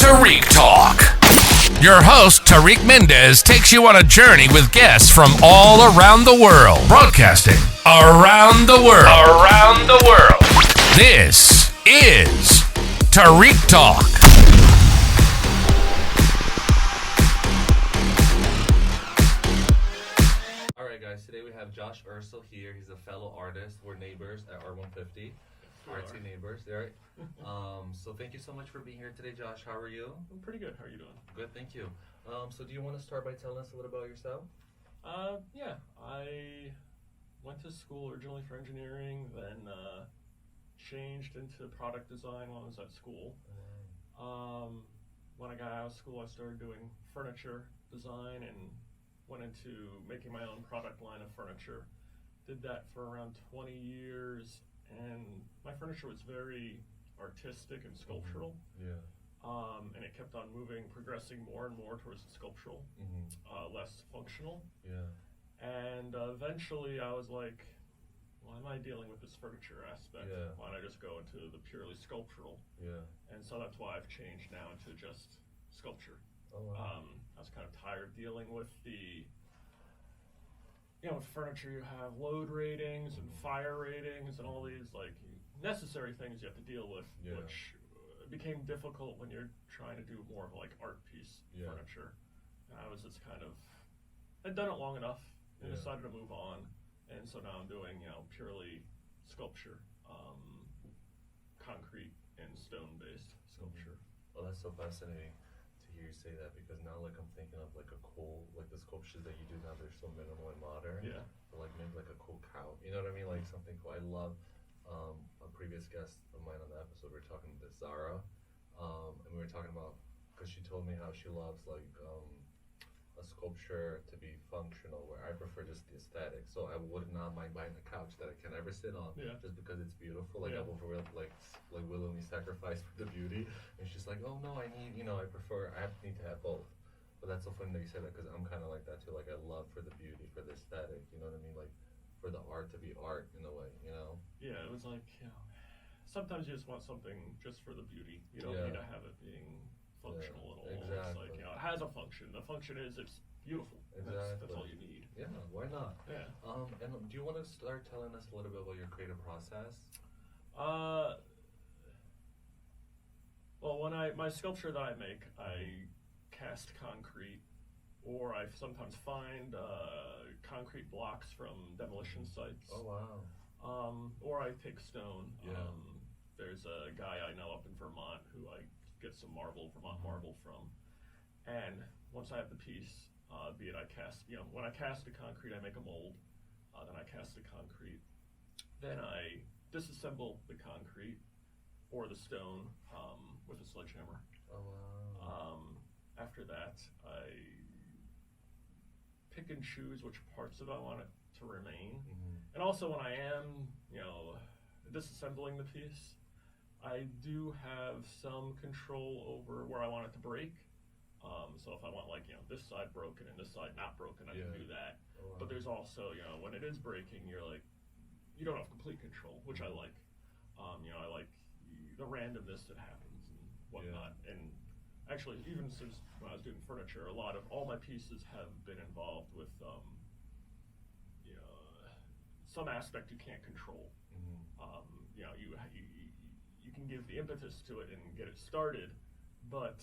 Tariq Talk. Your host, Tariq Mendez, takes you on a journey with guests from all around the world. Broadcasting around the world. Around the world. This is Tariq Talk. All right, guys, today we have Josh Urso here. He's a fellow artist. We're neighbors at ART150. Artsy neighbors, right? So thank you so much for being here today, Josh. How are you? I'm pretty good. How are you doing? Good, thank you. So do you want to start by telling us a little about yourself? Yeah. I went to school originally for engineering, then changed into product design while I was at school. When I got out of school, I started doing furniture design and went into making my own product line of furniture. Did that for around 20 years, and my furniture was very artistic and sculptural. Yeah. And it kept on moving, progressing more and more towards the sculptural, less functional. Yeah. And eventually I was like, why am I dealing with this furniture aspect? Yeah. Why don't I just go into the purely sculptural? Yeah. And so that's why I've changed now into just sculpture. Oh, wow. I was kind of tired dealing with with furniture you have load ratings and fire ratings and all these like necessary things you have to deal with, which became difficult when you're trying to do more of like art piece furniture. And I was just I'd done it long enough and decided to move on. And so now I'm doing, purely sculpture, concrete and stone-based sculpture. Oh, that's so fascinating to hear you say that, because now like I'm thinking of like a cool, like the sculptures that you do now, they're so minimal and modern. Yeah. But like maybe like a cool cow, you know what I mean? Like something cool. I love a previous guest of mine on the episode, we were talking to Zara, and we were talking about, because she told me how she loves like a sculpture to be functional, where I prefer just the aesthetic. So I would not mind buying a couch that I can never sit on, just because it's beautiful. Like I will like willingly sacrifice for the beauty. And she's like, oh no, I need, I need to have both. But that's so funny that you said that, because I'm kind of like that too. Like I love for the beauty, for the aesthetic. You know what I mean? Like for the art to be art in a way. Yeah, it was like sometimes you just want something just for the beauty. You don't need to have it being functional at all. Exactly. It's like, it has a function. The function is it's beautiful. Exactly. That's all you need. Yeah, why not? Yeah. And do you want to start telling us a little bit about your creative process? Well, when my sculpture that I make, I cast concrete, or I sometimes find concrete blocks from demolition sites. Oh, wow. Or I take stone. Yeah. There's a guy I know up in Vermont who I get some Vermont marble from. And once I have the piece, be it I cast, when I cast the concrete, I make a mold. Then I cast the concrete. Then I disassemble the concrete or the stone with a sledgehammer. Oh, wow. After that, I pick and choose which parts of it I want it to remain. And also when I am, disassembling the piece, I do have some control over where I want it to break. So if I want this side broken and this side not broken, I can do that. Oh, wow. But there's also, when it is breaking, you don't have complete control, which I like. I like the randomness that happens and whatnot. And actually, even since when I was doing furniture, all my pieces have been involved with, some aspect you can't control. You can give the impetus to it and get it started, but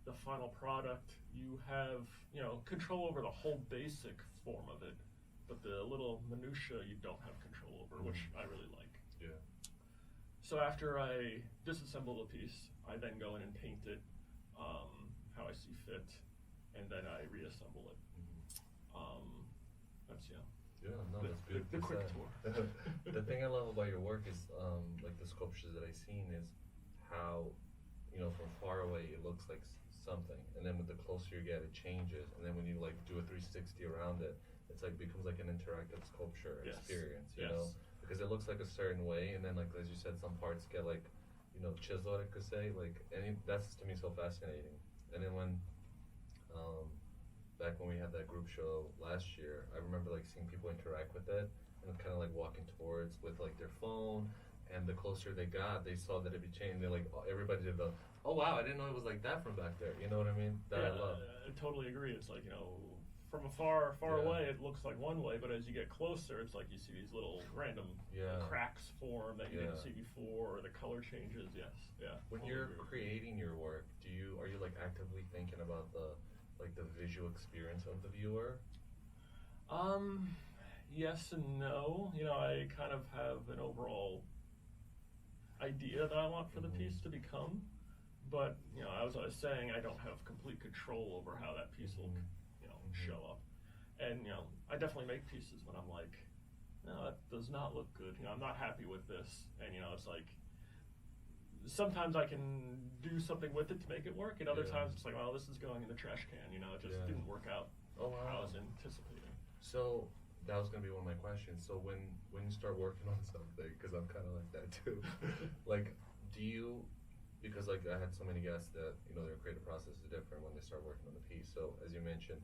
the final product, you have, control over the whole basic form of it, but the little minutia you don't have control over, which I really like. Yeah. So after I disassemble the piece, I then go in and paint it how I see fit, and then I reassemble it. That's that's beautiful. The quick tour. The thing I love about your work is, like the sculptures that I've seen, is how, from far away it looks like something, and then with the closer you get, it changes, and then when you like do a 360 around it, it's like becomes like an interactive sculpture experience, you know, because it looks like a certain way, and then like as you said, some parts get like, chiseled, I could say, like, and that's to me so fascinating. And then when back when we had that group show last year, I remember like seeing people interact with it and kind of like walking towards with like their phone, and the closer they got, they saw that it be changed. They like everybody did the, oh wow, I didn't know it was like that from back there. You know what I mean? That I love. I totally agree. It's like, from afar, far Yeah. away, it looks like one way, but as you get closer, it's like you see these little random cracks form that you didn't see before, or the color changes. Yes, yeah. When totally you're agree. creating your work, are you like actively thinking about the visual experience of the viewer? Yes and no. I kind of have an overall idea that I want for the piece to become, but as I was saying, I don't have complete control over how that piece will show up. And I definitely make pieces when I'm like, no, that does not look good. I'm not happy with this. And it's like, sometimes I can do something with it to make it work, and other times it's like, well, this is going in the trash can. It just didn't work out how I was anticipating. So that was gonna be one of my questions. So when you start working on something, because I'm kind of like that too, like, because like I had so many guests that their creative process is different when they start working on the piece. So as you mentioned,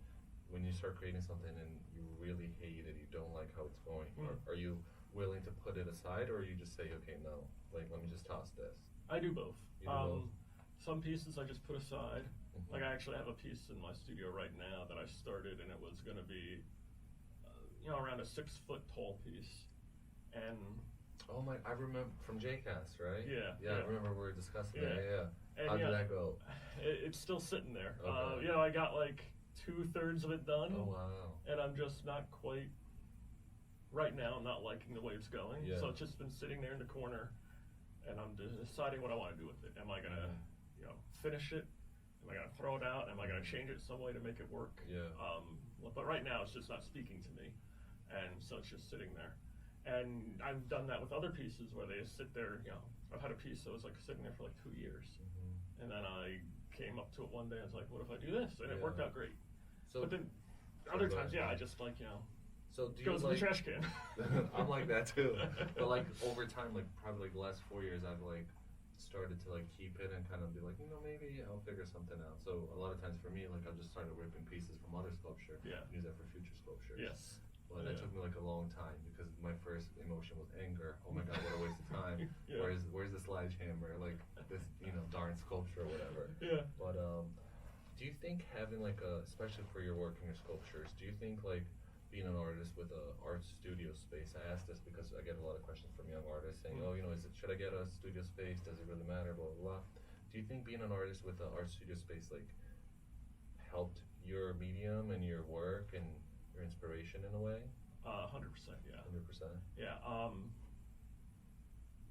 when you start creating something and you really hate it, you don't like how it's going, are you willing to put it aside, or you just say, okay, no, like let me just toss this? I do both. You do both? Some pieces I just put aside. Like I actually have a piece in my studio right now that I started, and it was going to be, around a 6 foot tall piece, and I remember from JCast, right? Yeah. I remember we were discussing that. Yeah. And How did that go? It's still sitting there. Okay. I got like 2/3 of it done. Oh wow. And I'm just not quite. Right now, I'm not liking the way it's going. Yeah. So it's just been sitting there in the corner, and I'm deciding what I want to do with it. Am I gonna, finish it? Am I gonna throw it out? Am I gonna change it some way to make it work? Yeah. But right now, it's just not speaking to me, and so it's just sitting there. And I've done that with other pieces where they just sit there. I've had a piece that was like sitting there for like 2 years, and then I came up to it one day. I was like, "What if I do this?" And it worked out great. So, but then other times, I just like So do you goes in the trash can. I'm like that too. But like over time, like probably like the last 4 years, I've like started to like keep it and kind of be like, maybe I'll figure something out. So a lot of times for me, like I've just started ripping pieces from other sculpture, use that for future sculptures. Yes. Well, that took me like a long time because my first emotion was anger. Oh my God, what a waste of time. Where's the sledgehammer? Like this, darn sculpture or whatever. Yeah. But do you think having like especially for your work and your sculptures, do you think like being an artist with a art studio space? I ask this because I get a lot of questions from young artists saying, should I get a studio space? Does it really matter? Blah, blah, blah. Do you think being an artist with an art studio space like helped your medium and your work and your inspiration in a way? 100%, yeah. 100%? Yeah.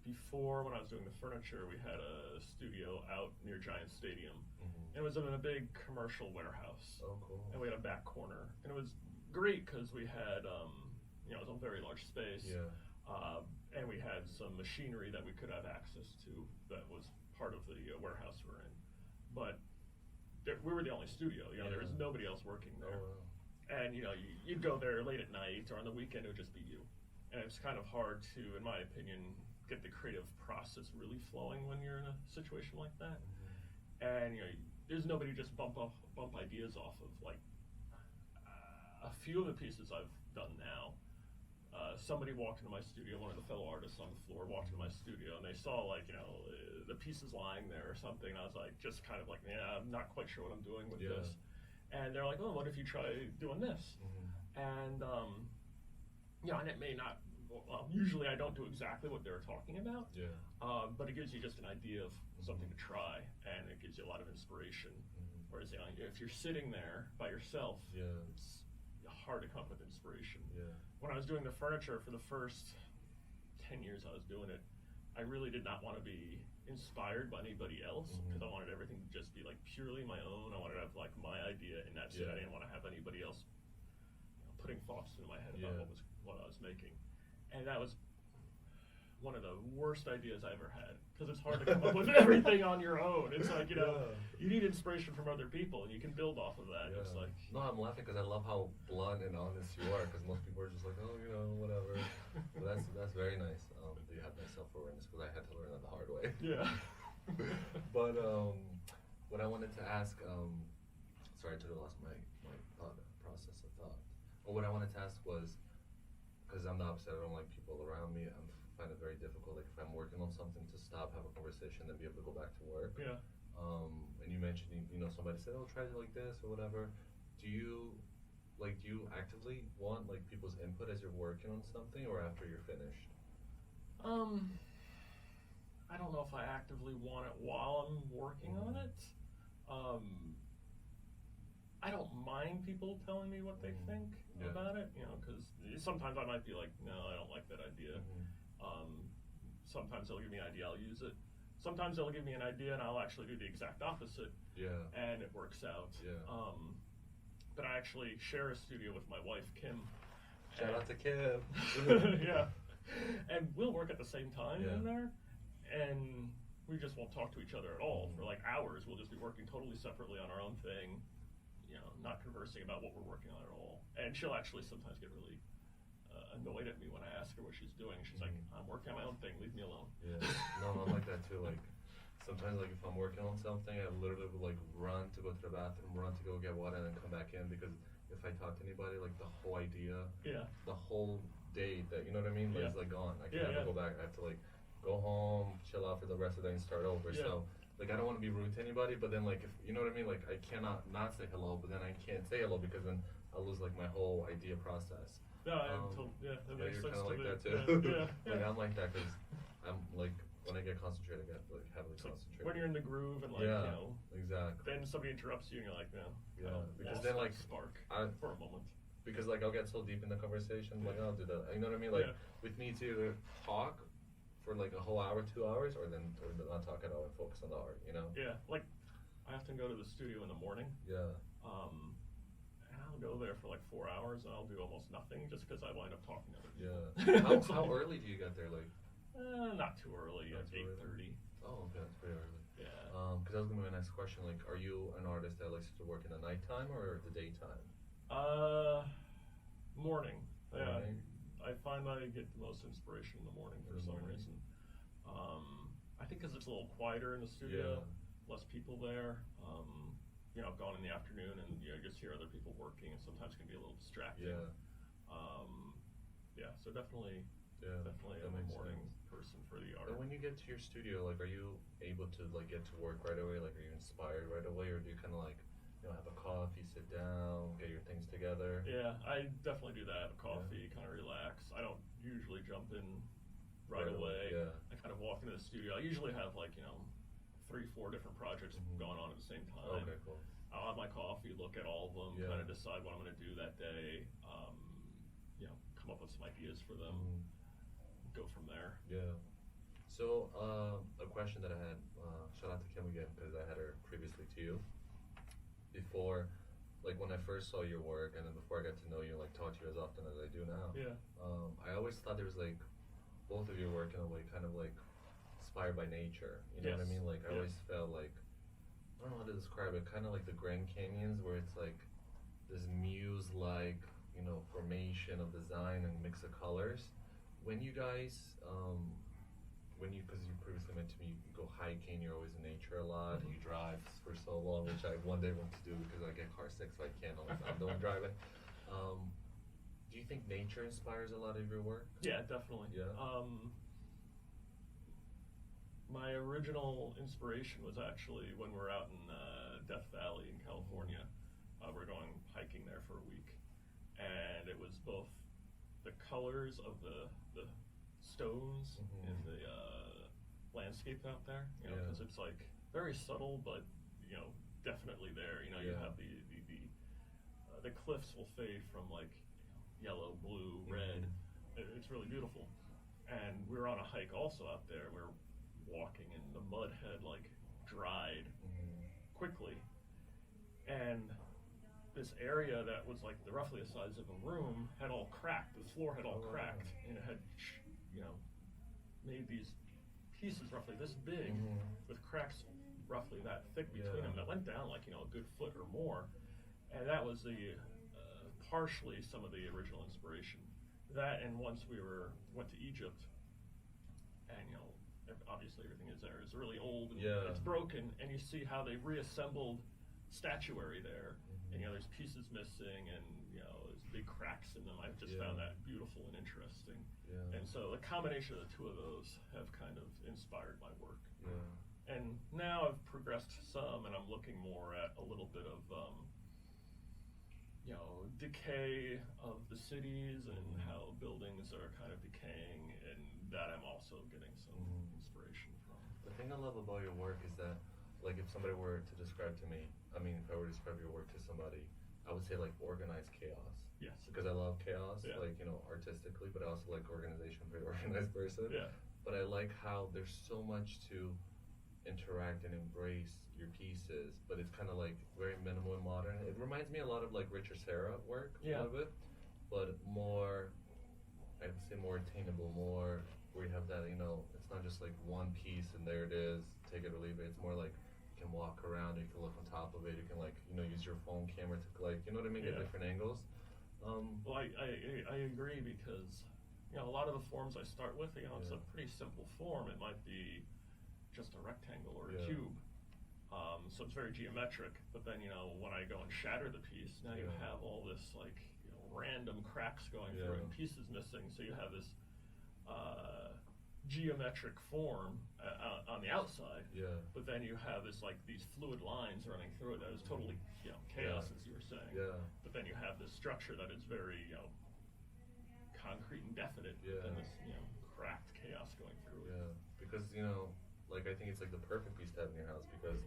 Before, when I was doing the furniture, we had a studio out near Giant Stadium. It was in a big commercial warehouse. Oh, cool. And we had a back corner. And it was great because we had, it was a very large space. Yeah. And we had some machinery that we could have access to that was part of the warehouse we're in. But we were the only studio. There was nobody else working there. Oh, wow. And you'd go there late at night or on the weekend. It would just be you, and it's kind of hard to, in my opinion, get the creative process really flowing when you're in a situation like that. And there's nobody to just bump ideas off of. Like a few of the pieces I've done now, somebody walked into my studio. One of the fellow artists on the floor walked into my studio, and they saw the pieces lying there or something. And I was like, just kind of like, I'm not quite sure what I'm doing with this. And they're like, oh, what if you try doing this? And, and it may not, usually I don't do exactly what they were talking about. Yeah. But it gives you just an idea of something to try, and it gives you a lot of inspiration. Whereas, if you're sitting there by yourself, it's hard to come up with inspiration. Yeah. When I was doing the furniture for the first 10 years I was doing it, I really did not want to be inspired by anybody else because I wanted everything to just be like purely my own. I wanted to have like my idea, and that's it. I didn't want to have anybody else putting thoughts into my head about what I was making. And that was one of the worst ideas I ever had because it's hard to come up with everything on your own. It's like you need inspiration from other people, and you can build off of that. It's like I'm laughing because I love how blunt and honest you are. Because most people are just like, oh, whatever. But that's very nice. Do you have that self-awareness? Because I had to learn that the hard way. Yeah. But what I wanted to ask, sorry, I totally lost my thought process of thought. But what I wanted to ask was, because I'm the opposite, I don't like people around me. I'm find it very difficult. Like if I'm working on something, to stop, have a conversation, then be able to go back to work. Yeah. And you mentioned, somebody said, "Oh, try it like this" or whatever. Do you actively want like people's input as you're working on something, or after you're finished? I don't know if I actively want it while I'm working on it. I don't mind people telling me what they think about it, because sometimes I might be like, no, I don't like that idea. Sometimes they'll give me an idea, I'll use it. Sometimes they'll give me an idea and I'll actually do the exact opposite. Yeah. And it works out. Yeah. But I actually share a studio with my wife, Kim. Shout out to Kim. Yeah. And we'll work at the same time in there. And we just won't talk to each other at all for like hours. We'll just be working totally separately on our own thing, not conversing about what we're working on at all. And she'll actually sometimes get really annoyed at me when I ask her what she's doing. She's like, I'm working on my own thing, leave me alone. Yeah, no, I'm like that too. Like sometimes, like if I'm working on something, I literally will like run to go to the bathroom, run to go get water, and then come back in, because if I talk to anybody, like the whole idea, the whole day that is like gone. I can't ever go back. I have to like go home, chill out for the rest of the day, and start over. So like I don't want to be rude to anybody, but then like if like I cannot not say hello, but then I can't say hello because then I'll lose like my whole idea process. No, that makes sense to me. You're kind of like that too. Like I'm like that because I'm like when I get concentrated, I get like heavily concentrated. When you're in the groove and like exactly. then somebody interrupts you and you're like, no. Because then like spark for a moment. Because like I'll get so deep in the conversation, like I'll do that. You know what I mean? Like with me to either talk for like a whole hour, 2 hours, or not talk at all and focus on the art. Yeah, like I often go to the studio in the morning. Yeah. And I'll go there for like 4 hours and I'll do almost nothing just because I wind up talking to other people. Yeah. How early do you get there? Like. Not too early. At 8:30. Oh, okay, that's pretty early. Yeah. Because that was gonna be my next question. Like, are you an artist that likes to work in the nighttime or the daytime? Morning. Yeah. Morning. I find I get the most inspiration in the morning for some reason. I think because it's a little quieter in the studio, less people there. I've gone in the afternoon and you just hear other people working, and sometimes can be a little distracting. So definitely. Definitely I'm a morning person for the art. And when you get to your studio, like, are you able to like get to work right away? Like, are you inspired right away, or do you kind of like, have a coffee, sit down, get your things together? Yeah, I definitely do that. Have a coffee, kind of relax. I don't usually jump in right away. Yeah. I kind of walk into the studio. I usually have like 3-4 different projects going on at the same time. Okay, cool. I'll have my coffee, look at all of them, kind of decide what I'm going to do that day. Come up with some ideas for them. Go from there. Yeah. So a question that I had, shout out to Kim again because I had her previously to you. Before, like when I first saw your work, and then before I got to know you, like talk to you as often as I do now. Yeah. I always thought there was like both of your work in a way kind of like inspired by nature. You know what I mean? Like I always felt like, I don't know how to describe it, kind of like the Grand Canyons, where it's like this muse-like, formation of design and mix of colors. When you guys, because you previously mentioned to me, you go hiking, you're always in nature a lot, and you drive for so long, which I one day want to do because I get car sick, so I can't unless I'm the one driving. Do you think nature inspires a lot of your work? Yeah, definitely. Yeah. My original inspiration was actually when we're out in Death Valley in California. We're going hiking there for a week, and it was both the colors of the stones in the landscape out there, because it's like very subtle, but definitely there. You have the cliffs will fade from like yellow, blue, red. It's really beautiful. And we were on a hike also out there. We were walking, and the mud had like dried quickly, and this area that was like roughly the size of a room had all cracked. The floor had all cracked, and it had, made these pieces roughly this big with cracks roughly that thick between them that went down like, a good foot or more. And that was the partially some of the original inspiration. That, and once we went to Egypt, and obviously everything is there is really old and it's broken, and you see how they reassembled statuary there. And there's pieces missing, and there's big cracks in them. I've just Yeah. found that beautiful and interesting. Yeah. And so the combination of the two of those have kind of inspired my work. Yeah. And now I've progressed some, and I'm looking more at a little bit of, decay of the cities and how buildings are kind of decaying, and that I'm also getting some inspiration from. The thing I love about your work is that, like, if somebody were to describe to me, if I were to describe your work to somebody, I would say like organized chaos. Yes. Because I love chaos, Yeah. like, artistically, but I also like organization, very organized person. Yeah. But I like how there's so much to interact and embrace your pieces, but it's kind of like very minimal and modern. It reminds me a lot of like Richard Serra work, Yeah. a little bit, but more, I would say more attainable, more where you have that, it's not just like one piece and there it is, take it or leave it. It's more like you can walk around, you can look on top of it, you can like, use your phone camera to like, you know what I mean, get Yeah. different angles. Well, I agree, because a lot of the forms I start with, it's a pretty simple form. It might be just a rectangle or a Yeah. cube, so it's very geometric. But then when I go and shatter the piece, now you Yeah. have all this like random cracks going through it and pieces missing. So you have this geometric form on the outside. Yeah. But then you have these fluid lines running through it that is totally chaos, as you were saying. Yeah. But then you have this structure that is very concrete and definite, Yeah. and this cracked chaos going through it. Yeah, because like I think it's like the perfect piece to have in your house, because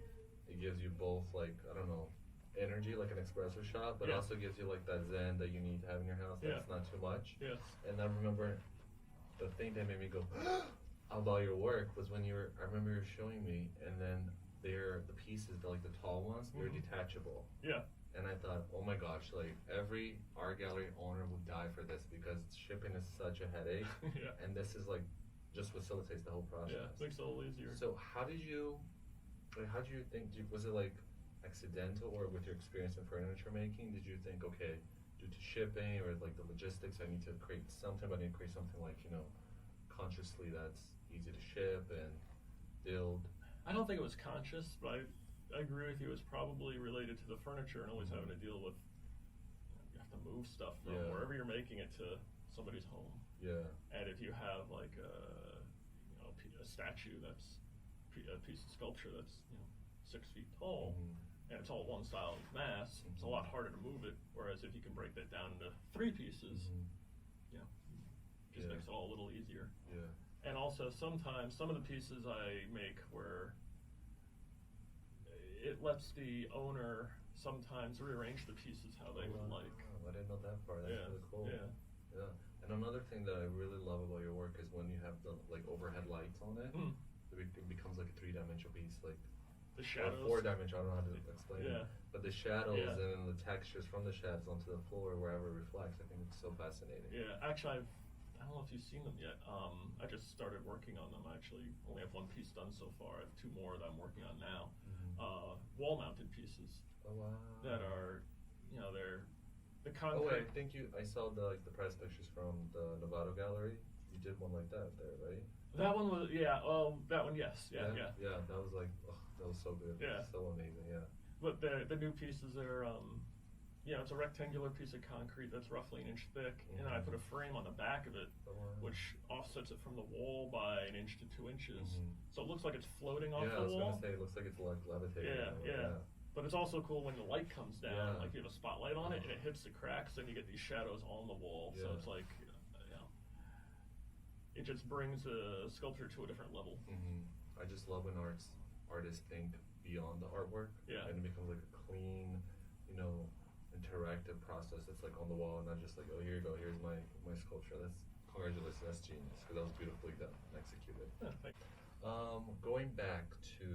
it gives you both like, I don't know, energy, like an espresso shot, but Yeah. also gives you like that zen that you need to have in your house. That's not too much. Yes. And I remember the thing that made me go about your work was when I remember you were showing me, and then the pieces, like the tall ones, they're detachable. Yeah. And I thought, oh my gosh, like every art gallery owner would die for this, because shipping is such a headache. Yeah. And this is like just facilitates the whole process. Yeah, makes it a little easier. So how did you think, was it like accidental, or with your experience in furniture making, did you think, okay, due to shipping or like the logistics, I need to create something, but I need to create something like, consciously that's easy to ship and build? I don't think it was conscious, but I agree with you. It's probably related to the furniture and always having to deal with, you have to move stuff from wherever you're making it to somebody's home. Yeah. And if you have like a statue that's a piece of sculpture that's 6 feet tall, and it's all one style of mass, it's a lot harder to move it. Whereas if you can break that down into 3 pieces, just makes it all a little easier. Yeah. And also sometimes some of the pieces I make where it lets the owner sometimes rearrange the pieces how they would like. I didn't know that part. That's really cool. Yeah. Yeah. And another thing that I really love about your work is when you have the like overhead lights on it, it becomes like a 3-dimensional piece, like the shadows. Or 4-dimensional. I don't know how to explain it. But the shadows and then the textures from the shadows onto the floor, wherever it reflects, I think it's so fascinating. Yeah. Actually, I don't know if you've seen them yet. I just started working on them. I actually only have 1 piece done so far. I have 2 more that I'm working on now. Wall-mounted pieces. Oh wow. That are, they're the Oh wait, concrete. I saw the press pictures from the Novato gallery. You did one like that there, right? That one was, that one, yes. Yeah. Yeah, that was like, that was so good. Yeah. So amazing, yeah. But the new pieces are, it's a rectangular piece of concrete that's roughly 1 inch thick, and I put a frame on the back of it, which offsets it from the wall by 1 inch to 2 inches. So it looks like it's floating off the wall. Yeah, I was gonna say, it looks like it's like levitating. Yeah. But it's also cool when the light comes down, like you have a spotlight on it, and it hits the cracks, and you get these shadows on the wall. So it's like, it just brings a sculpture to a different level. I just love when artists think beyond the artwork, and it becomes like a clean, interactive process. It's like on the wall, and not just like, oh, here you go, here's my sculpture. Congratulations, that's genius, because that was beautifully done and executed. Thank you. Going back to,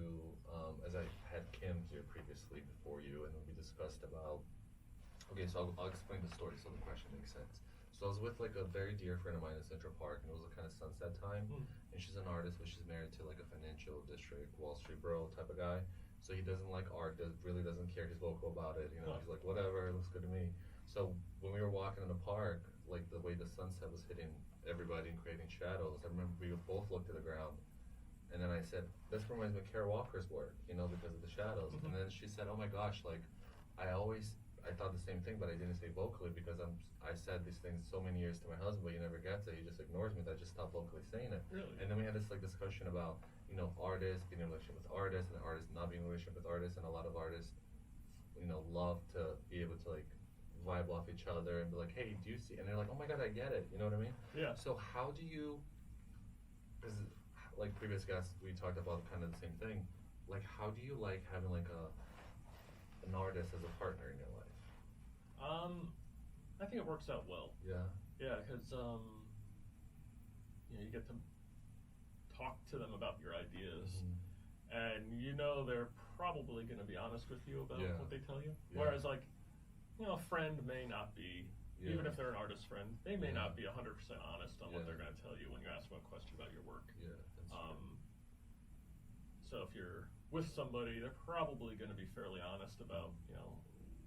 as I had Kim here previously before you, and we discussed about, okay, so I'll explain the story so the question makes sense. So I was with like a very dear friend of mine in Central Park, and it was a kind of sunset time, and she's an artist, but she's married to like a financial district, Wall Street bro type of guy. So he doesn't like art, really doesn't care, he's vocal about it, he's like, whatever, it looks good to me. So when we were walking in the park, like the way the sunset was hitting everybody and creating shadows, I remember we both looked at the ground, and then I said, this reminds me of Kara Walker's work, because of the shadows. And then she said, oh my gosh, like, I always I thought the same thing, but I didn't say vocally because I said these things so many years to my husband, but he never gets it. He just ignores me. That I just stopped vocally saying it. Really? And then we had this like discussion about, you know, artists being in a relationship with artists and artists not being in a relationship with artists, and a lot of artists, you know, love to be able to like vibe off each other and be like, hey, do you see? And they're like, oh my god, I get it. You know what I mean? Yeah. So how do you? Because like previous guests, we talked about kind of the same thing. Like, how do you like having like an artist as a partner in your life? I think it works out well. Yeah. Yeah, because you know, you get to talk to them about your ideas, and you know they're probably going to be honest with you about what they tell you. Yeah. Whereas, like, you know, a friend may not be, even if they're an artist friend, they may not be 100% honest on what they're going to tell you when you ask them a question about your work. Yeah, that's true. So if you're with somebody, they're probably going to be fairly honest about, you know,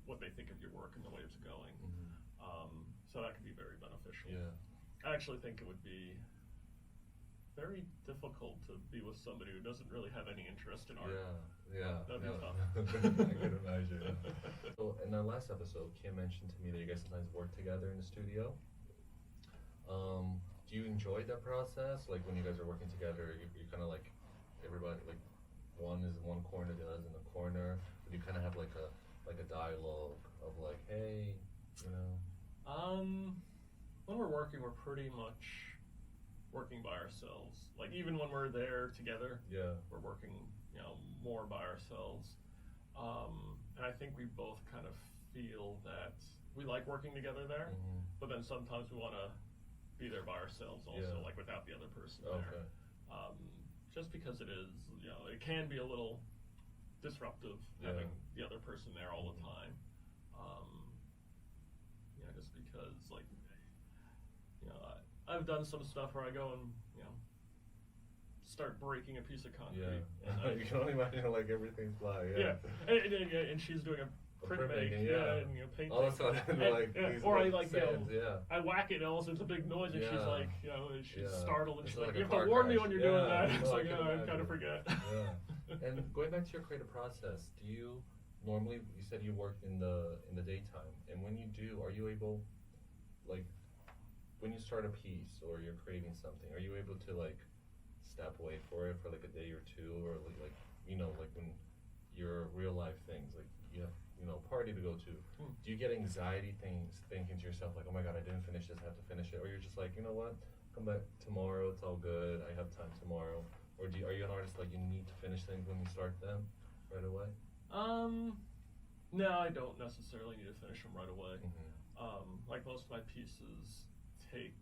what they think of your work and the way it's going. So that could be very beneficial. Yeah. I actually think it would be very difficult to be with somebody who doesn't really have any interest in art. Yeah. That'd be tough. I could imagine. So in our last episode, Kim mentioned to me that you guys sometimes work together in the studio. Do you enjoy that process? Like when you guys are working together, you kind of like everybody, like one is in one corner, the other's in the corner. But you kind of have like a dialogue of like, hey, you know. When we're working, we're pretty much working by ourselves. Like even when we're there together, we're working, you know, more by ourselves. And I think we both kind of feel that we like working together there, but then sometimes we want to be there by ourselves also, like without the other person there. Just because it is, you know, it can be a little disruptive having the other person there all the time. Yeah, just because, like, you know, I've done some stuff where I go and, you know, start breaking a piece of concrete. And you can only imagine like everything's fly. And she's doing a printmaking, and you know, painting. All of a sudden, like, these or I like like, sands, you know, I whack it and all of a sudden it's a big noise, and she's like, you know, she's startled, and It's she's like like, a you have car to warn me crash. when you're doing that. It's No, like, I kind of forget. And going back to your creative process, do you normally, you said you work in the daytime, and when you do, are you able, like, when you start a piece or you're creating something, are you able to like step away for it for like a day or two, or like you know, like when your real life things, like you have, you know, party to go to, do you get anxiety thinking to yourself like, oh my god, I didn't finish this, I have to finish it, or you're just like, you know what, come back tomorrow, it's all good, I have time tomorrow? Or are you an artist like you need to finish things when you start them right away? No, I don't necessarily need to finish them right away. Like most of my pieces take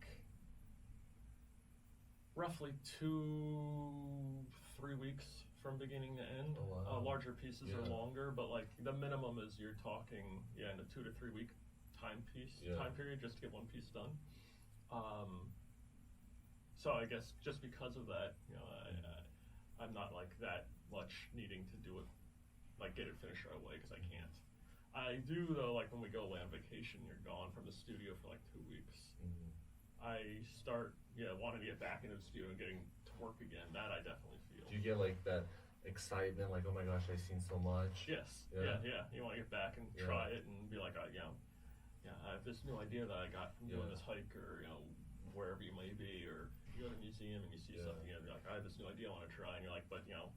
roughly 2-3 weeks from beginning to end. Oh, wow. Larger pieces are longer, but like the minimum is you're talking in a 2 to 3 week time period just to get one piece done. So I guess just because of that, you know, I'm not like that much needing to do it, like get it finished right away, because I can't. I do though, like when we go away on vacation, you're gone from the studio for like 2 weeks. I start, wanting to get back into the studio and getting to work again. That I definitely feel. Do you get like that excitement, like, oh my gosh, I've seen so much? Yes. Yeah. You want to get back and try it and be like, I have this new idea that I got from doing this hike, or, you know, wherever you may be, or you go to a museum and you see something and you're like, I have this new idea I want to try, and you're like, but, you know,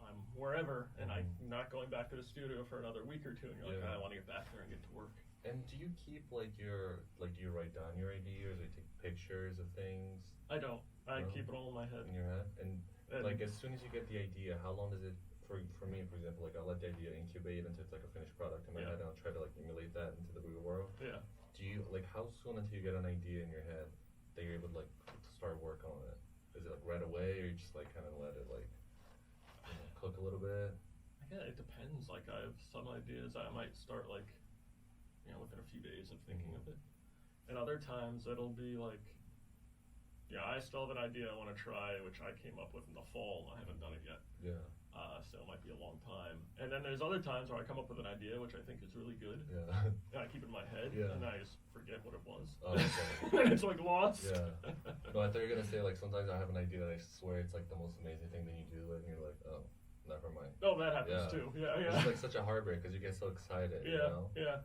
I'm wherever, and I'm not going back to the studio for another week or two, and you're like, I want to get back there and get to work. And do you keep do you write down your ideas, or take pictures of things? I don't. I keep it all in my head. In your head? And like as soon as you get the idea, how long does it, for me, for example, like I'll let the idea incubate until it's like a finished product in my head, and I'll try to like emulate that into the real world. Yeah. Do you, like, how soon until you get an idea in your head that you're able to like start work on it? Is it like right away, or you just like kind of let it like, you know, cook a little bit? Yeah, it depends. Like I have some ideas I might start like, you know, within a few days of thinking of it. And other times it'll be like, I still have an idea I want to try, which I came up with in the fall, and I haven't done it yet. Yeah. So it might be a long time. And then there's other times where I come up with an idea which I think is really good. Yeah. And I keep it in my head, and I just forget what it was. Oh, okay. And it's like lost. Yeah. No, I thought you were gonna say like sometimes I have an idea that I swear it's like the most amazing thing that you do, and you're like, oh. never mind. Oh, that happens too. Yeah, yeah. It's like such a heartbreak because you get so excited. Yeah, you know? yeah.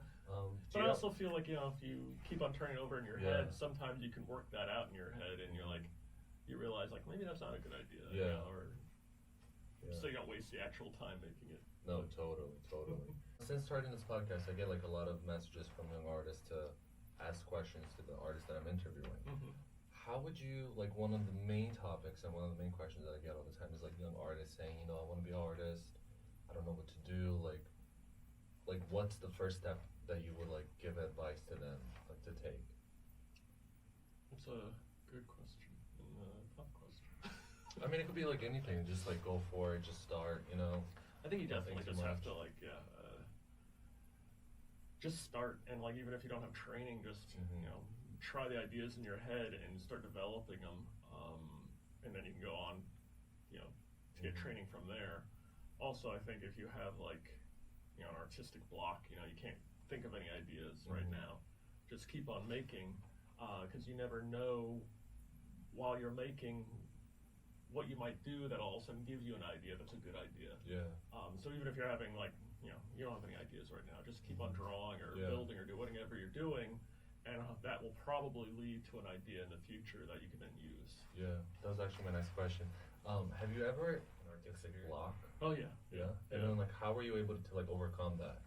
But I you also feel like, you know, if you keep on turning it over in your Yeah. head, sometimes you can work that out in your head, and you're like, you realize like maybe that's not a good idea. Yeah. You know, or Yeah. so you don't waste the actual time making it. No, totally. Since starting this podcast, I get like a lot of messages from young artists to ask questions to the artists that I'm interviewing. Mm-hmm. How would you, like, one of the main topics and one of the main questions that I get all the time is like young artists saying, you know, I want to be an artist, I don't know what to do, like what's the first step that you would like give advice to them, like, to take? That's a good question and a tough question. I mean, it could be like anything, just like go for it, just start, you know. I think you definitely Nothing too just have much. to like, just start, and like even if you don't have training, just Mhm. you know, try the ideas in your head and start developing them, and then you can go on, you know, to get Mhm. training from there. Also, I think if you have like, you know, an artistic block, you know, you can't think of any ideas right Mhm. now. Just keep on making, because you never know while you're making what you might do that all of a sudden gives you an idea that's a good idea. Yeah. So even if you're having like, you know, you don't have any ideas right now, just keep on drawing or Yeah. building or do whatever you're doing, and that will probably lead to an idea in the future that you can then use. Yeah, that was actually my next question. Have you ever an artistic block? Oh yeah. Yeah. And then like, how were you able to like overcome that?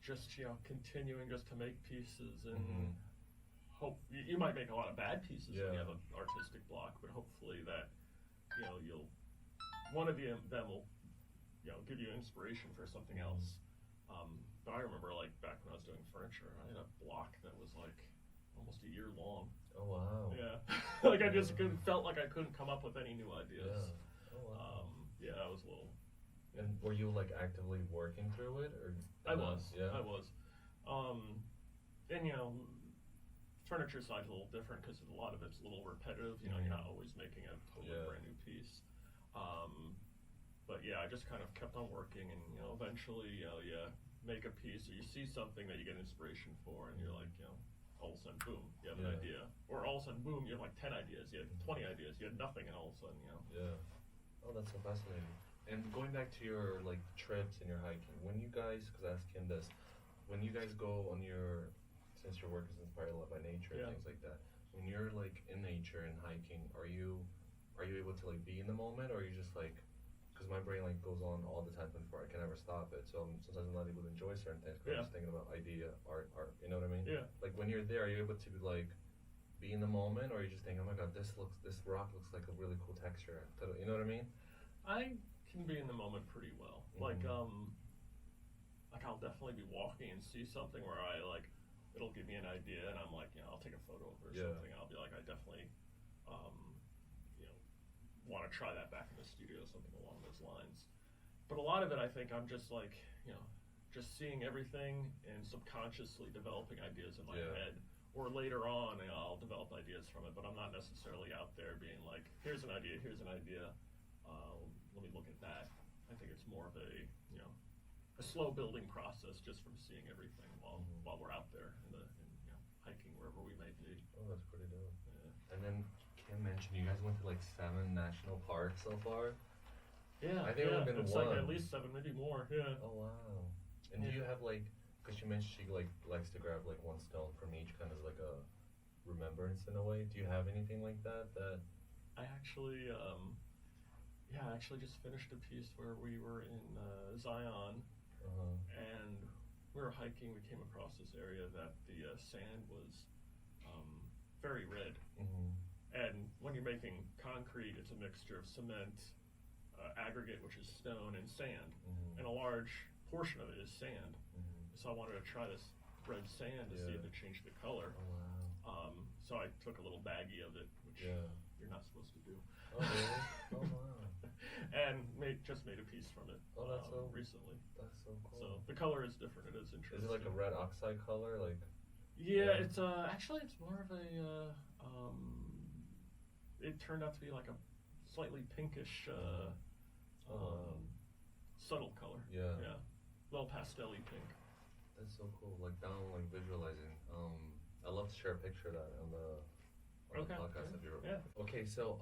Just, you know, continuing just to make pieces and Mhm. hope you might make a lot of bad pieces when Yeah. you have an artistic block, but hopefully that, you know, one of them will, you know, give you inspiration for something else. But I remember like back when I was doing furniture, I had a block that was like almost a year long. Oh wow. Yeah. Like I just felt like I couldn't come up with any new ideas. Yeah. Oh wow. Yeah, that was a little. And were you like actively working through it, or? I was. Yeah. I was. And you know, furniture side's a little different because a lot of it's a little repetitive. You know, you're not always making a totally Yeah. brand new piece. But yeah, I just kind of kept on working, and you know, eventually, you know, you make a piece, or you see something that you get inspiration for, and you're like, you know, all of a sudden, boom, you have an Yeah. idea, or all of a sudden, boom, you have like 10 ideas, you had 20 ideas, you had nothing, and all of a sudden, you know. Yeah. Oh, that's so fascinating. And going back to your like trips and your hiking, when you guys, because I asked Kim this, when you guys go on your, since your work is inspired a lot by nature and Yeah. things like that, when you're like in nature and hiking, are you able to like be in the moment, or are you just like, because my brain like goes on all the time before I can never stop it, so sometimes I'm not able to enjoy certain things because Yeah. I'm just thinking about idea, art, you know what I mean? Yeah. Like when you're there, are you able to like be in the moment, or are you just thinking, oh my god, this rock looks like a really cool texture, you know what I mean? I can be in the moment pretty well. Like I'll definitely be walking and see something where I like, it'll give me an idea, and I'm like, you know, I'll take a photo of it or Yeah. something. I'll be like, I definitely, you know, want to try that back in the studio, something along those lines. But a lot of it, I think, I'm just like, you know, just seeing everything and subconsciously developing ideas in my Yeah. head. Or later on, you know, I'll develop ideas from it, but I'm not necessarily out there being like, here's an idea, let me look at that. I think it's more of a, you know, a slow building process just from seeing everything while we're out there in you know, hiking wherever we may be. Oh, that's pretty dope. Yeah. And then Kim mentioned you guys went to like 7 national parks so far. Yeah, I think yeah, we've been it's one. like at least 7, maybe more. Yeah. Oh wow. And do Yeah. you have like, because she mentioned she like likes to grab like one stone from each, kind of like a remembrance in a way. Do you have anything like that? I actually, I actually just finished a piece where we were in Zion, and we were hiking. We came across this area that the sand was very red. And when you're making concrete, it's a mixture of cement, aggregate, which is stone, and sand. And a large portion of it is sand. So I wanted to try this red sand to see if it changed the color. Oh wow. So I took a little baggie of it, which you're not supposed to do. Oh really? Oh wow. And just made a piece from it. Oh, that's so recently. That's so cool. So the color is different. It is interesting. Is it like a red oxide color, like? Yeah, it's actually it's more of a it turned out to be like a slightly pinkish subtle color. Yeah. Yeah. Little pastel-y pink. That's so cool. Like now I'm like visualizing. I love to share a picture of that on on Okay. the podcast if you're Yeah. Okay, so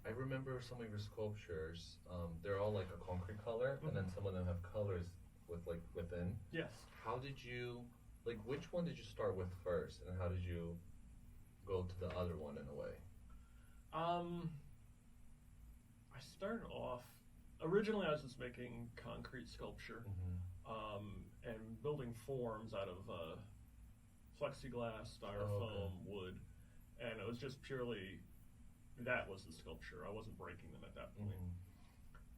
I remember some of your sculptures. They're all like a concrete color, and then some of them have colors with like within. Yes. How did you like? Which one did you start with first, and how did you go to the other one in a way? I started off originally. I was just making concrete sculpture, and building forms out of plexiglass, styrofoam, wood, and it was just purely that was the sculpture. I wasn't breaking them at that point.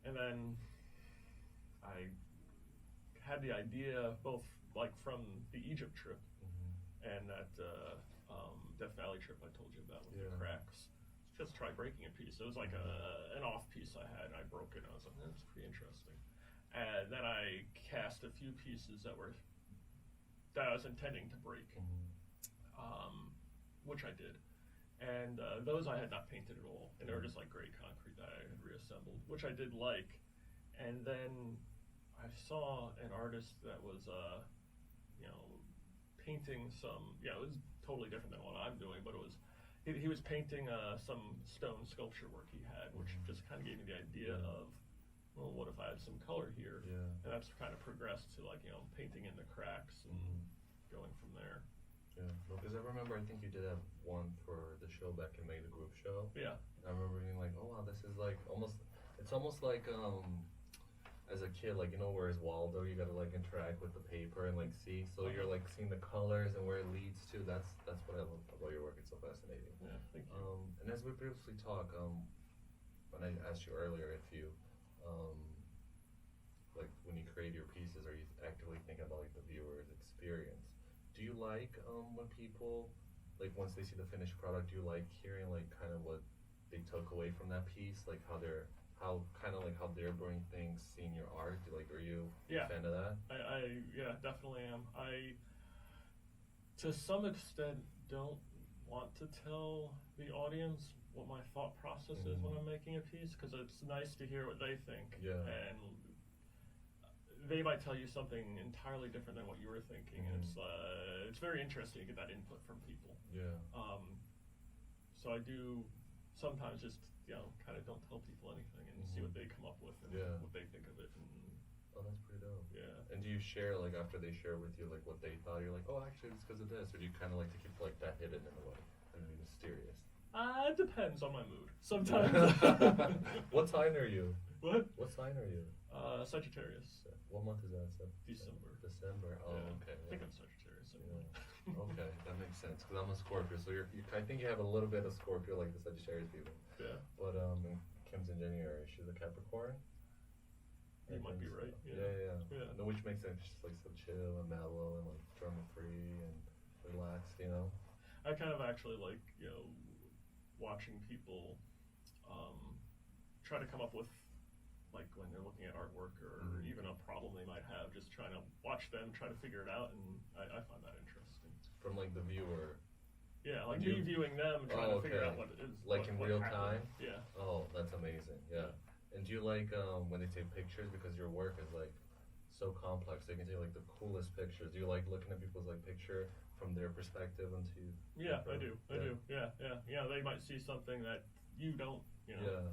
And then I had the idea both like from the Egypt trip and that Death Valley trip I told you about with the cracks. Just try breaking a piece. It was like an off piece I had, and I broke it. And I was like, that's pretty interesting. And then I cast a few pieces that I was intending to break, which I did. And those I had not painted at all, and they were just like gray concrete that I had reassembled, which I did like. And then I saw an artist that was, painting some. It was totally different than what I'm doing, but it was. He was painting some stone sculpture work he had, which just kind of gave me the idea of, well, what if I had some color here? And that's kind of progressed to like, painting in the cracks and going from there. Yeah, because I remember, I think you did that one for the show back in May, the group show. Yeah. I remember being like, oh wow, this is like it's almost like as a kid, like, whereas Waldo, you gotta like interact with the paper and like see, so you're like seeing the colors and where it leads to. That's what I love about your work. It's so fascinating. Yeah, thank you. And as we previously talked, when I asked you earlier if you like when you create your pieces, are you actively thinking about like the viewer's experience? Do you like when people, like once they see the finished product, do you like hearing like kind of what they took away from that piece, like how they're bringing things, seeing your art? Like, are you a fan of that? I definitely am. I, to some extent, don't want to tell the audience what my thought process is when I'm making a piece, because it's nice to hear what they think. Yeah. And they might tell you something entirely different than what you were thinking, and it's very interesting to get that input from people. Yeah. So I do sometimes just kind of don't tell people anything and see what they come up with and what they think of it. And, oh, that's pretty dope. Yeah. And do you share, like after they share with you, like what they thought? You're like, oh, actually, it's because of this, or do you kind of like to keep like that hidden in a way and be mysterious? It depends on my mood. Sometimes. What sign are you? What? What sign are you? Sagittarius. What month is that? December. December. Oh, Yeah. okay. I think I'm Sagittarius. Yeah. Okay, that makes sense. Because I'm a Scorpio, so I think you have a little bit of Scorpio, like the Sagittarius people. Yeah. But and Kim's in January. She's a Capricorn. You might be right. Yeah. Yeah. No, which makes sense. She's like so chill and mellow and like drama-free and relaxed. I kind of actually like watching people try to come up with, like when they're looking at artwork or even a problem they might have, just trying to watch them try to figure it out, and I find that interesting. From like the viewer. Yeah, like me viewing them and trying to figure out what is like in real happened. time. Yeah. Oh, that's amazing. Yeah. And do you like when they take pictures, because your work is like so complex? They can take like the coolest pictures. Do you like looking at people's like picture from their perspective into? Yeah, I do. Yeah. They might see something that you don't. Yeah.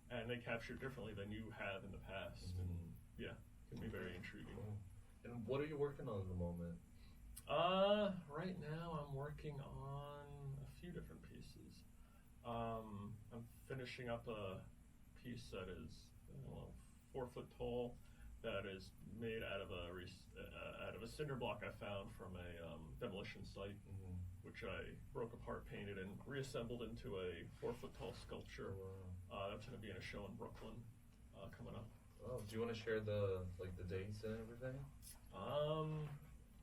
And they capture it differently than you have in the past, and it can be very intriguing. And what are you working on at the moment? Right now I'm working on a few different pieces. I'm finishing up a piece that is 4 foot tall, that is made out of a cinder block I found from a demolition site, which I broke apart, painted, and reassembled into a 4 foot tall sculpture. That's going to be in a show in Brooklyn coming up. Oh, do you want to share the dates and everything?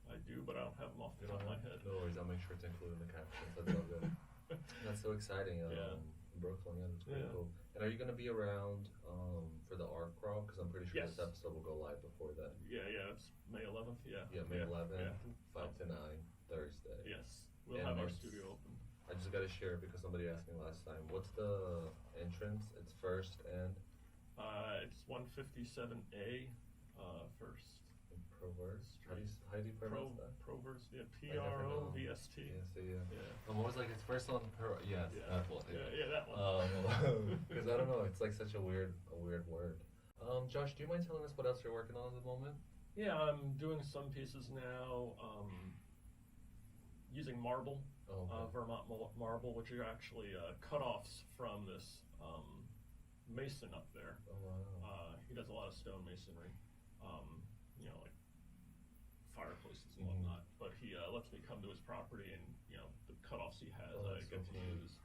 I do, but I don't have them off the top of my head. No worries, I'll make sure to include in the captions. That's all good. That's so exciting. Brooklyn, that's pretty cool. And are you going to be around for the art crawl? Because I'm pretty sure this episode will go live before that. Yeah, it's May 11th. Yeah, May 11th, 5 to 9, Thursday. Yes, we'll have our studio open. I just got to share because somebody asked me last time. What's the entrance? It's first and? It's 157A first. Proverse? How do you pronounce that? Proverse, yeah, never know. Provst. Yeah. I'm always like, it's first on yes, Yeah. that one. That one. Because I don't know, it's like such a weird word. Josh, do you mind telling us what else you're working on at the moment? Yeah, I'm doing some pieces now using marble, Vermont marble, which are actually cut-offs from this mason up there. Oh, wow. He does a lot of stone masonry, like fireplaces and whatnot. But he lets me come to his property, and the cut-offs he has, I get to use.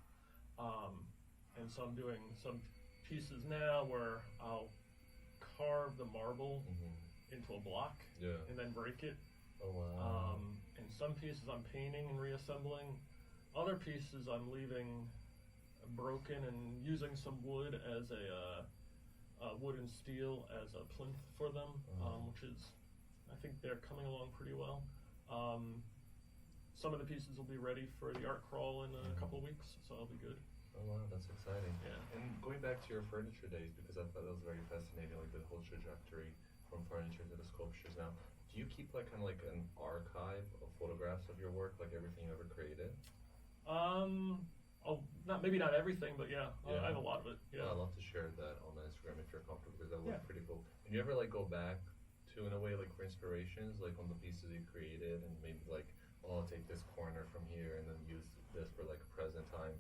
And so I'm doing some pieces now where I'll carve the marble into a block and then break it. Oh, wow. And some pieces I'm painting and reassembling. Other pieces I'm leaving broken and using some wood as wood and steel as a plinth for them, which is, I think they're coming along pretty well. Some of the pieces will be ready for the art crawl in a couple of weeks, so that'll be good. Oh, wow, that's exciting. Yeah. And going back to your furniture days, because I thought that was very fascinating, like the whole trajectory from furniture to the sculptures now. Do you keep like kind of like an archive of photographs of your work, like everything you ever created? Maybe not everything, but yeah. I have a lot of it. Yeah. I'd love to share that on Instagram if you're comfortable, because that would be pretty cool. And you ever like go back to, in a way, like for inspirations, like on the pieces you created, and maybe like, I'll take this corner from here and then use this for like a present time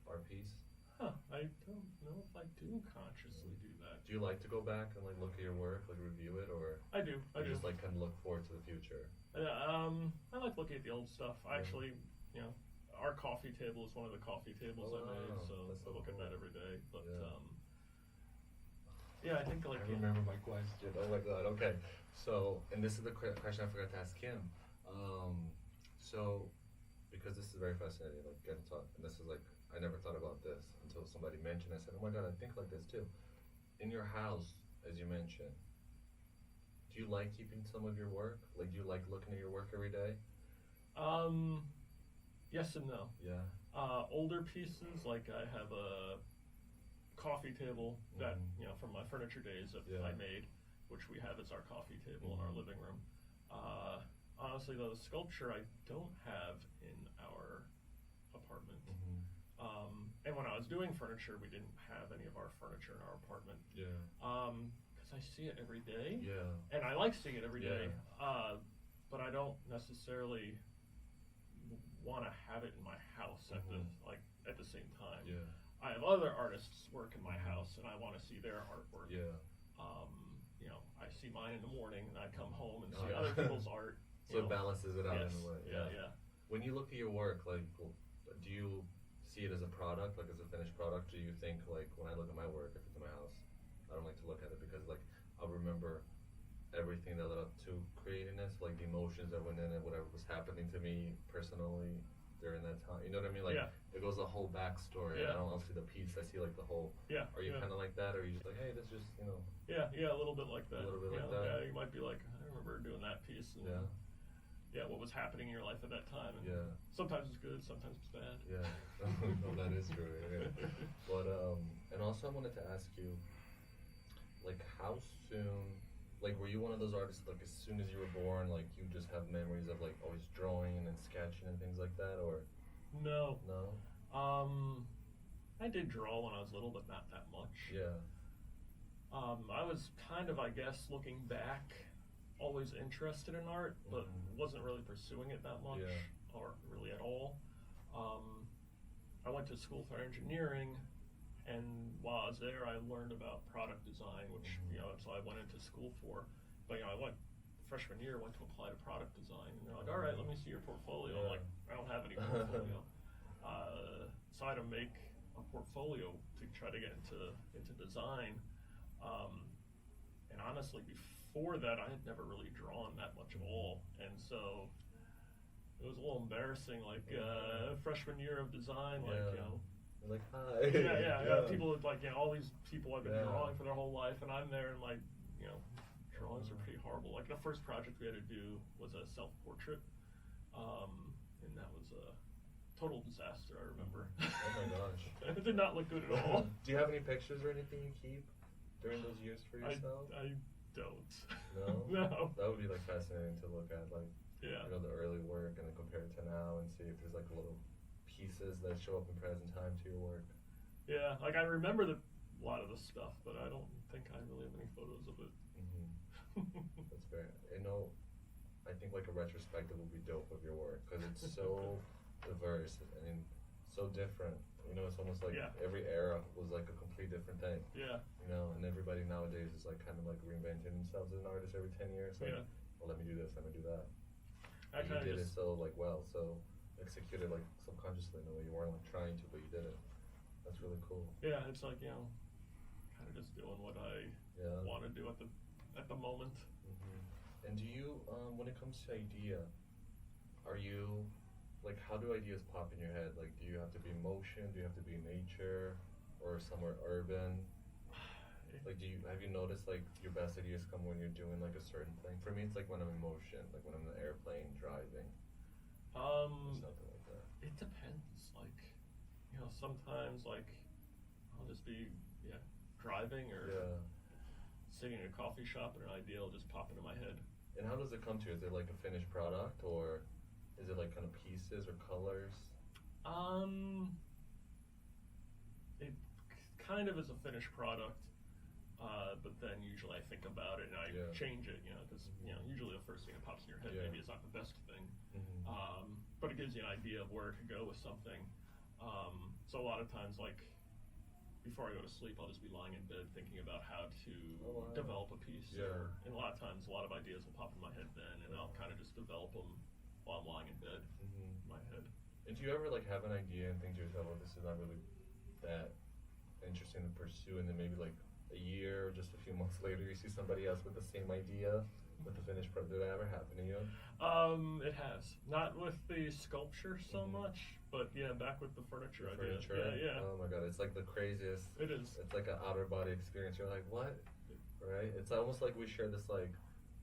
art piece? I don't know if I do consciously do that. Do you like to go back and like look at your work, like review it, or I do. just like kind of look forward to the future? I like looking at the old stuff. Actually, our coffee table is one of the coffee tables I made, so I look at that every day. But I think like I remember my question. Oh my god. Okay. So, and this is the question I forgot to ask him. So, because this is very fascinating, like getting taught, and this is like, I never thought about this until somebody mentioned it. I said, oh my god, I think like this too. In your house, as you mentioned, do you like keeping some of your work? Like, do you like looking at your work every day? Yes and no. Yeah. Older pieces, like I have a coffee table that, from my furniture days that I made, which we have as our coffee table in our living room. Honestly, though, the sculpture I don't have in our apartment. And when I was doing furniture, we didn't have any of our furniture in our apartment. Yeah. Because I see it every day. Yeah. And I like seeing it every day. But I don't necessarily want to have it in my house at the same time. Yeah. I have other artists work in my house, and I want to see their artwork. Yeah. I see mine in the morning, and I come home and see other people's art. So it balances it out in a way. Yeah. When you look at your work, like, do you see it as a product, like as a finished product? Do you think, like, when I look at my work, if it's in my house, I don't like to look at it because, like, I'll remember everything that led up to creating this, like the emotions that went in it, whatever was happening to me personally during that time. You know what I mean? Like, it goes a whole backstory. I don't see the piece. I see like the whole. Yeah. Are you kind of like that, or are you just like, hey, this just, Yeah, a little bit like that. A little bit like that. Yeah, you might be like, I remember doing that piece. And what was happening in your life at that time. And sometimes it's good, sometimes it's bad. Yeah. No, that is true. Yeah. But and also I wanted to ask you, like, how soon, like, were you one of those artists, like, as soon as you were born, like, you just have memories of, like, always drawing and sketching and things like that, or? No. No? I did draw when I was little, but not that much. Yeah. I was kind of, I guess, looking back, always interested in art, but wasn't really pursuing it that much, or really at all. I went to school for engineering, and while I was there, I learned about product design, which, so I went into school for. But, I went, freshman year, went to apply to product design, and they're like, all right, let me see your portfolio. I'm like, I don't have any portfolio. So I had to make a portfolio to try to get into design. And honestly, before that, I had never really drawn that much at all. And so it was a little embarrassing, like, freshman year of design, like, like, hi. People with, like, all these people I've been drawing for their whole life, and I'm there, and, like, drawings are pretty horrible. Like, the first project we had to do was a self-portrait, and that was a total disaster, I remember. Oh my gosh. It did not look good at all. Do you have any pictures or anything you keep during those years for yourself? I don't. No? No. That would be like fascinating to look at, like, Yeah. you know, the early work and then compare it to now and see if there's like little pieces that show up in present time to your work. Yeah, like I remember a lot of the stuff, but I don't think I really have any photos of it. That's fair. I know, I think like a retrospective would be dope of your work because it's so diverse and so different. You know, it's almost like every era was like a complete different thing. Yeah. You know, and everybody nowadays is like kind of like reinventing themselves as an artist every 10 years. Like, well, let me do this, let me do that. I And you did it so like well, so executed like subconsciously in a way you weren't like trying to, but you did it. That's really cool. Yeah, it's like, you know, kind of just doing what I want to do at the moment. And do you, when it comes to idea, are you, like, how do ideas pop in your head? Like, do you have to be in motion? Do you have to be in nature or somewhere urban? Like, have you noticed, like, your best ideas come when you're doing, like, a certain thing? For me, it's like when I'm in motion, like when I'm in an airplane driving. Or something like that. It depends. Like, you know, sometimes, like, I'll just be, driving or sitting in a coffee shop and an idea will just pop into my head. And how does it come to you? Is it like a finished product, or is it like kind of pieces or colors? It kind of is a finished product, but then usually I think about it and I change it, you know, because, you know, usually the first thing that pops in your head maybe is not the best thing. But it gives you an idea of where it could go with something. So a lot of times, like, before I go to sleep, I'll just be lying in bed thinking about how to develop a piece. And a lot of times, a lot of ideas will pop in my head then, and I'll kind of just develop them while I'm lying in bed in my head. And do you ever like have an idea and think to yourself, well, this is not really that interesting to pursue, and then maybe like a year or just a few months later, you see somebody else with the same idea with the finished product? Did that ever happen to you? It has. Not with the sculpture so much, but back with the furniture idea. Yeah. Oh my god, it's like the craziest. It is. It's like an outer body experience. You're like, what? Right? It's almost like we share this like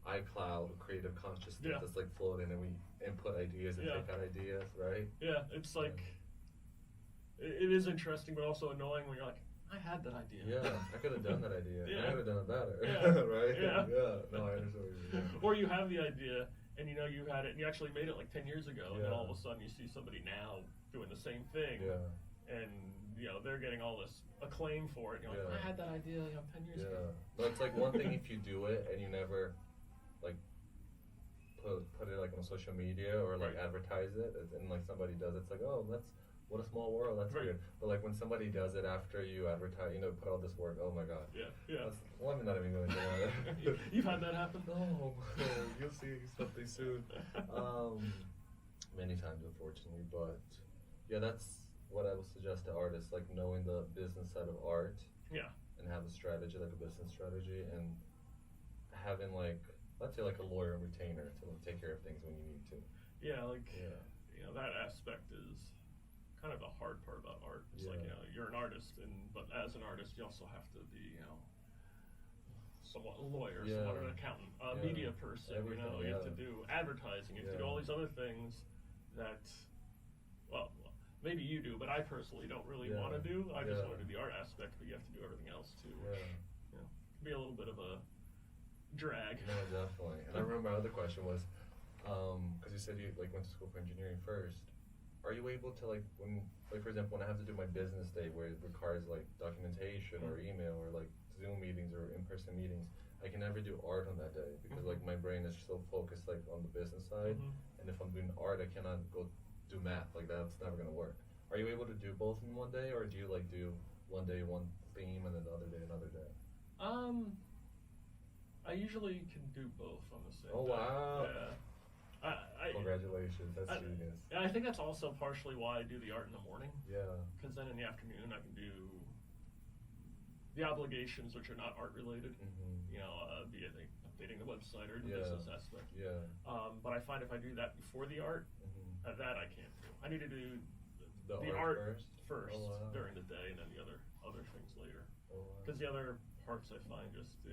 iCloud creative consciousness that's like floating, and we input ideas and take out ideas, right? Yeah, it's like it is interesting, but also annoying when you're like, I had that idea. Yeah, I could have done that idea. I could have done it better. Right? Yeah. No, I understand what you're saying. Or you have the idea, and you know you had it, and you actually made it like 10 years ago, and then all of a sudden you see somebody now doing the same thing, and you know they're getting all this acclaim for it. And you're like, I had that idea 10 years ago. But it's like one thing if you do it and you never like put it like on social media or like advertise it, and like somebody does it, it's like, oh, what a small world. That's weird. But like when somebody does it after you advertise, put all this work, oh my god. Well, I'm not even going to do that. You've had that happen? No, you'll see something soon. Many times, unfortunately, but that's what I would suggest to artists, like knowing the business side of art. And have a strategy, like a business strategy, and having like, let's say like a lawyer and retainer to take care of things when you need to. That aspect is kind of the hard part about art. It's like, you're an artist, but as an artist, you also have to be, somewhat a lawyer, somewhat an accountant, a media person. Everything, you have to do advertising, you have to do all these other things that, well, maybe you do, but I personally don't really want to do. I just want to do the art aspect, but you have to do everything else too, which can be a little bit of a drag. No, definitely. And I remember my other question was, because you said you like went to school for engineering first. Are you able to like when, like for example, when I have to do my business day where it requires like documentation or email or like Zoom meetings or in-person meetings, I can never do art on that day because like my brain is so focused like on the business side, and if I'm doing art, I cannot go do math. Like that's never gonna work. Are you able to do both in one day, or do you like do one day one theme and then the other day another day? I usually can do both on the same day. Oh wow! Yeah. Congratulations, that's genius. And I think that's also partially why I do the art in the morning. Yeah. Because then in the afternoon I can do the obligations which are not art related. Be it like updating the website or the business aspect. But I find if I do that before the art, that I can't do. I need to do the art first during the day, and then the other things later. Because the other parts I find just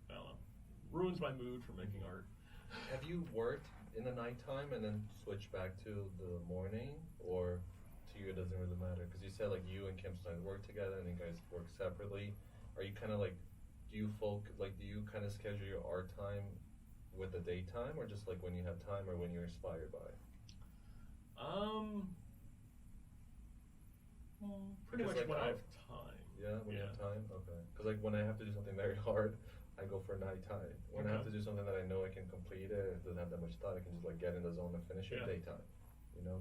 I don't know, ruins my mood for making art. Have you worked in the nighttime and then switch back to the morning, or to you it doesn't really matter? Because you said like you and Kim sometimes work together and you guys work separately. Are you kind of like do you kind of schedule your art time with the daytime, or just like when you have time or when you're inspired by? Pretty much when I have time. Yeah, when you have time? Okay. Because like when I have to do something very hard, I go for nighttime. When I have to do something that I know I can complete it, it doesn't have that much thought, I can just like get in the zone and finish it daytime. You know,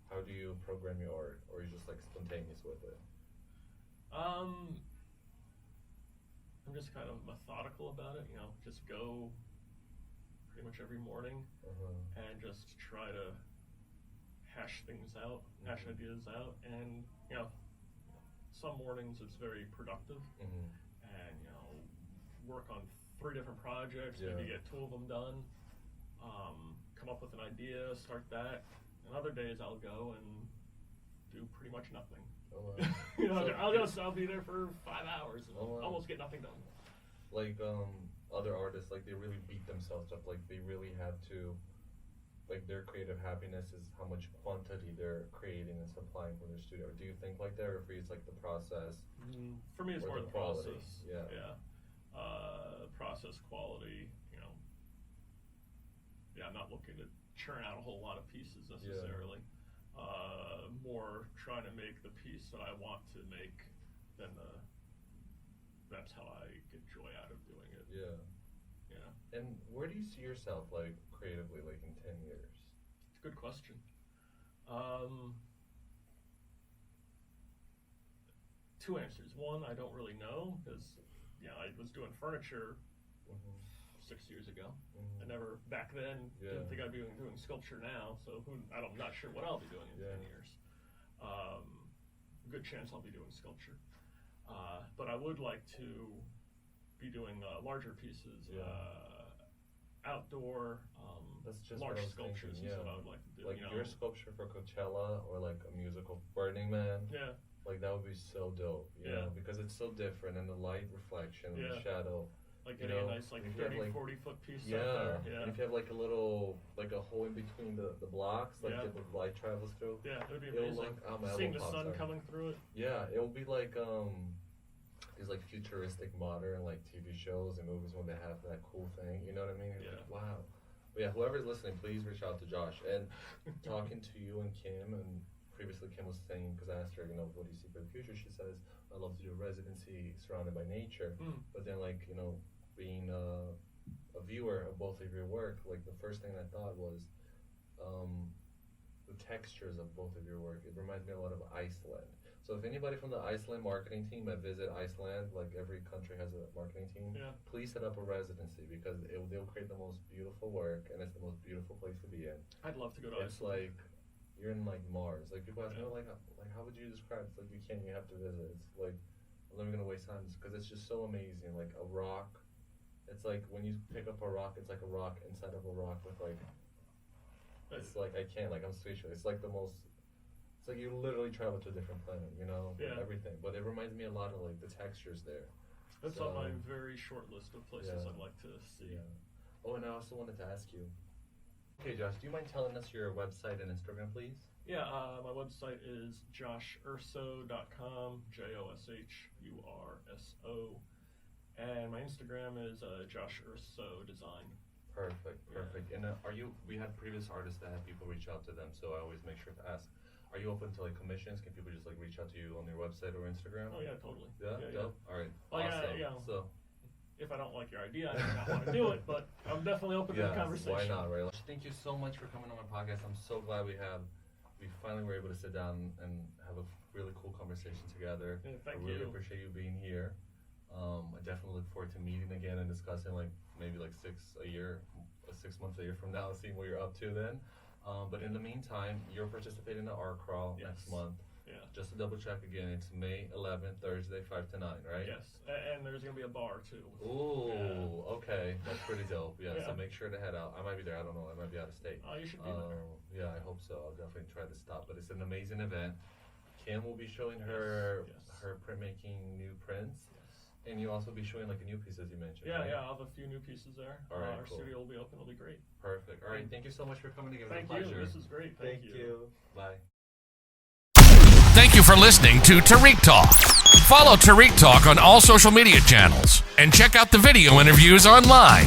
how do you program your art, or are you just like spontaneous with it? I'm just kind of methodical about it, you know, just go pretty much every morning and just try to hash things out, hash ideas out, and you know, some mornings it's very productive, and you know, work on 3 different projects, maybe get 2 of them done, come up with an idea, start that, and other days I'll go and do pretty much nothing. Oh, wow. You know, I'll be there for 5 hours and almost get nothing done. Like other artists, like they really beat themselves up, like they really have to, like their creative happiness is how much quantity they're creating and supplying for their studio. Do you think like that, or for you it's like the process? For me it's more the quality. process. Yeah. Process, quality, you know. Yeah, I'm not looking to churn out a whole lot of pieces necessarily. More trying to make the piece that I want to make than that's how I get joy out of doing it. Yeah. Yeah. And where do you see yourself like creatively, like in 10 years? It's a good question. 2 answers. One, I don't really know, because I was doing furniture 6 years ago. I never back then didn't think I'd be doing sculpture now. So I'm not sure what I'll be doing in 10 years. Good chance I'll be doing sculpture, but I would like to be doing larger pieces, outdoor. That's just large what I was sculptures thinking, is what I would like to do. Like your sculpture for Coachella, or like a musical Burning Man. Yeah. Like that would be so dope, you know, because it's so different, and the light reflection, and the shadow. Like getting a nice 30, 40 foot piece out there. Yeah. And if you have like a little, like a hole in between the blocks, like the light travels through. Yeah, it would be amazing. Seeing the sun coming through it. Yeah, it will be like these like futuristic modern like TV shows and movies when they have that cool thing. You know what I mean? Like, wow. But yeah, whoever's listening, please reach out to Josh. And talking to you and Kim, and previously Kim was saying, because I asked her, you know, what do you see for the future? She says, I'd love to do a residency surrounded by nature. But then, like, you know, being a viewer of both of your work, like the first thing I thought was the textures of both of your work. It reminds me a lot of Iceland. So if anybody from the Iceland marketing team that visit Iceland, like every country has a marketing team, please set up a residency, because they'll create the most beautiful work, and it's the most beautiful place to be in. I'd love to go to Iceland. It's like you're in like Mars. Like people ask me, like how would you describe it? It's like you can't. You have to visit. It's like I'm never gonna waste time, because it's just so amazing. Like a rock. It's like when you pick up a rock, it's like a rock inside of a rock with like. It's like I can't. Like I'm speechless. It's like the most. It's like you literally travel to a different planet, you know, everything. But it reminds me a lot of like the textures there. That's on my very short list of places I'd like to see. Yeah. Oh, and I also wanted to ask you. Okay, Josh, do you mind telling us your website and Instagram, please? Yeah, my website is joshurso.com, JOSHURSO, and my Instagram is Josh Urso Design. Perfect. And we had previous artists that had people reach out to them, so I always make sure to ask. Are you open to like commissions? Can people just like reach out to you on your website or Instagram? Oh yeah, totally. Yeah. All right. Like, awesome. So, if I don't like your idea, I may not want to do it, but I'm definitely open to the conversation. Why not, right? Thank you so much for coming on my podcast. I'm so glad we finally were able to sit down and have a really cool conversation together. Yeah, thank I really you. appreciate you being here. I definitely look forward to meeting again and discussing like maybe like 6 months a year from now, seeing what you're up to then. But in the meantime, you're participating in the art crawl next month. Yeah. Just to double check again, it's May 11th, Thursday, 5 to 9, right? Yes, and there's gonna be a bar too. Ooh, okay, that's pretty dope. Yeah, so make sure to head out. I might be there. I don't know. I might be out of state. Oh, you should be there. Yeah, I hope so. I'll definitely try to stop. But it's an amazing event. Kim will be showing her printmaking new prints. And you'll also be showing like a new piece, as you mentioned. Yeah, right? I'll have a few new pieces there. All right, our cool. studio will be open. It'll be great. Perfect. All right, thank you so much for coming together. Thank it was a you. pleasure. This is great. Thank you. Bye. Thank you for listening to Tariq Talk. Follow Tariq Talk on all social media channels and check out the video interviews online.